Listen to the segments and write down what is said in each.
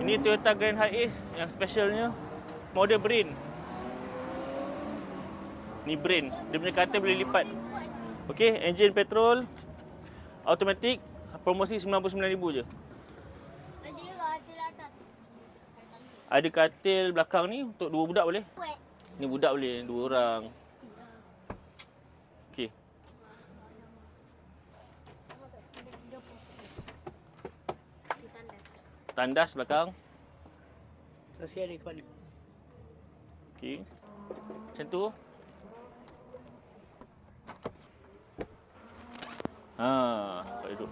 Ini Toyota Grand Hiace yang specialnya model brain. Ni brain. Dia punya katil boleh lipat. Okey, enjin petrol automatik, promosi 99,000 je. Ada katil atas. Ada katil belakang ni untuk 2 budak boleh. Ni budak boleh 2 orang. Okey. Tandas belakang. Saya ada kepala. Okey. Macam tu. Dapat duduk.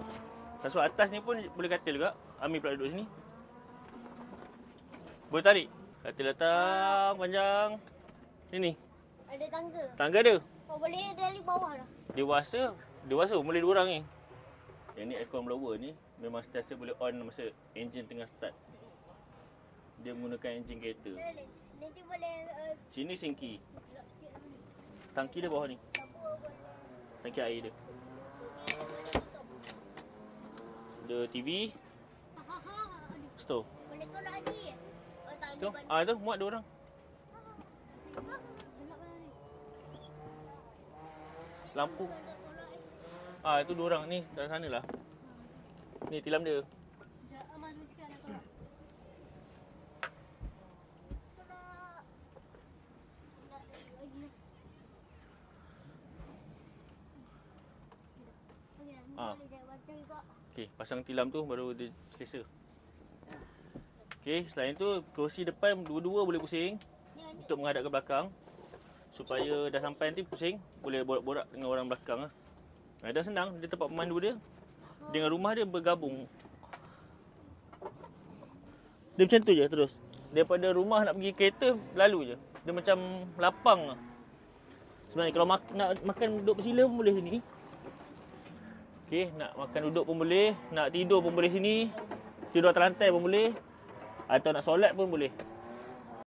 Kasut atas ni pun boleh katil juga. Amir pula duduk sini. Boleh tarik. Katil datang panjang. Sini. Ada tangga. Tangga ada. Oh, boleh dari bawah lah. Dewasa boleh 2 orang ni. Yang ni aircon blower ni memang sentiasa boleh on masa enjin tengah start. Dia menggunakan enjin kereta. Nanti boleh Sini sinki. Tangki dia bawah ni. Tangki air dia. Ada TV. Stove. boleh tolak lagi. Oh, tak Tu. ada. Tu muat 2 orang. Lampu. Itu 2 orang ni sana lah. Ni tilam dia. Okey, pasang tilam tu baru dia selesa. Okey, selain tu kerusi depan dua-dua boleh pusing untuk menghadap ke belakang. Supaya dah sampai nanti pusing, boleh borak-borak dengan orang belakang lah. Dah senang, dia tempat pemandu dia dengan rumah dia bergabung. Dia macam tu je terus. Daripada rumah nak pergi kereta, lalu je. Dia macam lapang lah. Sebenarnya kalau nak makan duduk bersila pun boleh sini. Okey, nak makan duduk pun boleh, nak tidur pun boleh sini. Tidur atas lantai pun boleh. Atau nak solat pun boleh.